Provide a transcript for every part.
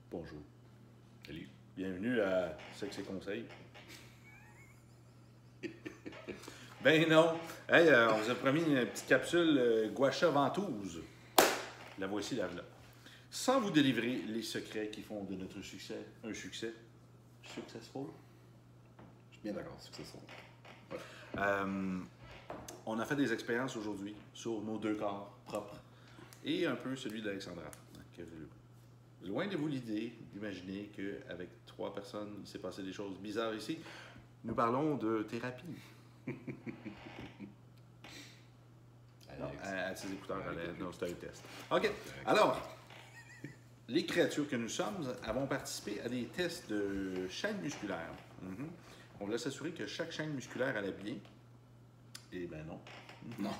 Bonjour. Salut. Bienvenue à Sexe et Conseils. Ben non. Hey, on vous a promis une petite capsule gua sha ventouse. La voici, la voilà. Sans vous délivrer les secrets qui font de notre succès un succès successful. Je suis bien d'accord, successful. Ouais. On a fait des expériences aujourd'hui sur nos deux corps propres et un peu celui d'Alexandra. Loin de vous l'idée d'imaginer qu'avec 3 personnes, il s'est passé des choses bizarres ici. Nous parlons de thérapie. Non, à ses écouteurs, non, c'était un test. OK. Alors, les créatures que nous sommes avons participé à des tests de chaîne musculaire. On voulait s'assurer que chaque chaîne musculaire allait bien. Eh bien non. Non.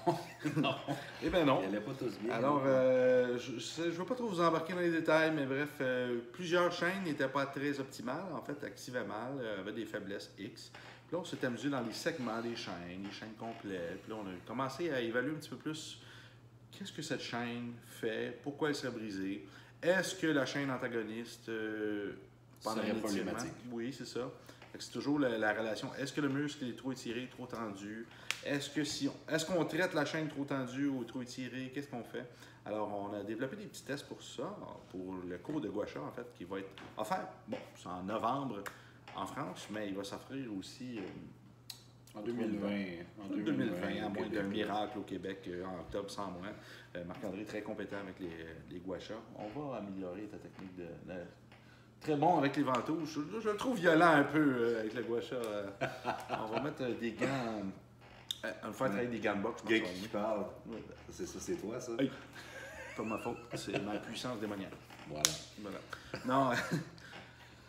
Non. Eh bien non. Elle n'allait pas tous bien. Alors, je ne veux pas trop vous embarquer dans les détails, mais bref, plusieurs chaînes n'étaient pas très optimales. En fait, activaient mal, avaient des faiblesses X. Puis là, on s'est amusé dans les segments des chaînes, les chaînes complètes. Puis là, on a commencé à évaluer un petit peu plus qu'est-ce que cette chaîne fait, pourquoi elle serait brisée. Est-ce que la chaîne antagoniste, pendant serait l'étirement, problématique? Oui, c'est ça. C'est toujours la relation. Est-ce que le muscle est trop étiré, trop tendu? Est-ce qu'on traite la chaîne trop tendue ou trop étirée? Qu'est-ce qu'on fait? Alors, on a développé des petits tests pour ça, pour le cours de gua sha, en fait, qui va être offert. Bon, c'est en novembre en France, mais il va s'offrir aussi En 2020. En 2020, à moins d'un miracle au Québec en octobre sans moi. Marc-André est très compétent avec les gua sha. On va améliorer ta technique de très bon avec les ventouses. Je le trouve violent un peu avec le gua sha. On va mettre des gants. On va faire travailler des gants de boxe. Gars qui parle. Oui. C'est ça, c'est toi, ça? Hey, pas ma faute. C'est ma puissance démoniaque. Voilà. Non,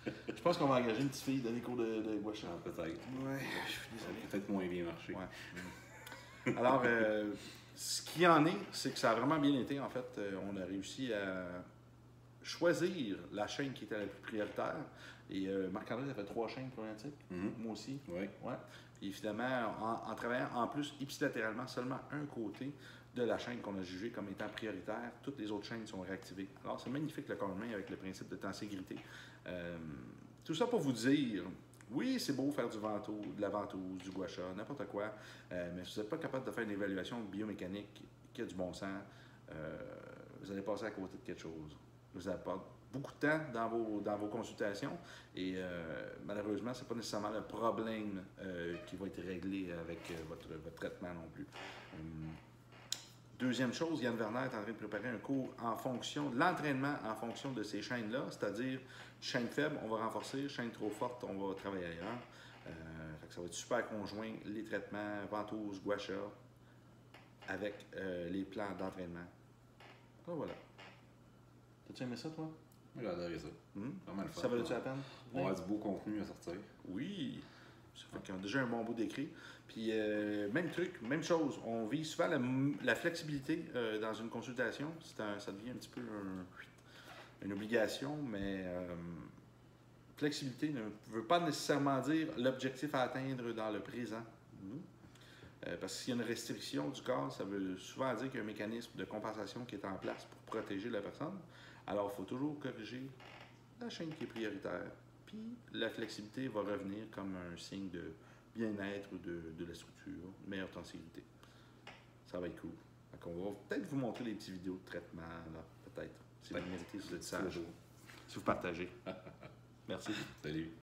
je pense qu'on va engager une petite fille dans les cours de gua sha. Peut-être. Ouais, je suis désolé. Peut-être moins bien marché. Ouais. Alors, ce qui en est, c'est que ça a vraiment bien été. En fait, on a réussi à choisir la chaîne qui était la plus prioritaire. Et Marc-André a fait 3 chaînes problématiques. Moi aussi. Oui. Ouais. Et finalement, en travaillant en plus ipsilatéralement seulement un côté de la chaîne qu'on a jugé comme étant prioritaire, toutes les autres chaînes sont réactivées. Alors, c'est magnifique le corps humain avec le principe de tenségrité. Tout ça pour vous dire, oui, c'est beau faire de la ventouse, du gua sha, n'importe quoi, mais si vous n'êtes pas capable de faire une évaluation biomécanique qui a du bon sens, vous allez passer à côté de quelque chose. Vous allez perdre beaucoup de temps dans vos consultations et malheureusement, ce n'est pas nécessairement le problème qui va être réglé avec votre traitement non plus. Deuxième chose, Yann Werner est en train de préparer un cours en fonction de l'entraînement en fonction de ces chaînes-là, c'est-à-dire chaîne faible, on va renforcer, chaîne trop forte, on va travailler ailleurs. Ça va être super conjoint, les traitements, ventouse, gua sha, avec les plans d'entraînement. Ah, voilà. T'as-tu aimé ça, toi? Moi, j'ai adoré ça. Vraiment le fun. Ça valait-tu la peine? On va avoir du beau contenu à sortir. Oui. Ça fait qu'on a déjà un bon bout d'écrit. Puis, même truc, même chose. On vise souvent la flexibilité dans une consultation. Ça devient un petit peu une obligation, mais flexibilité ne veut pas nécessairement dire l'objectif à atteindre dans le présent. Parce que s'il y a une restriction du corps, ça veut souvent dire qu'il y a un mécanisme de compensation qui est en place pour protéger la personne. Alors, il faut toujours corriger la chaîne qui est prioritaire. Puis, la flexibilité va revenir comme un signe de bien-être de la structure, meilleure tenségrité. Ça va être cool. Donc, on va peut-être vous montrer des petites vidéos de traitement, là, peut-être. Si vous méritez, si vous êtes sage. Si vous partagez. Merci. Salut.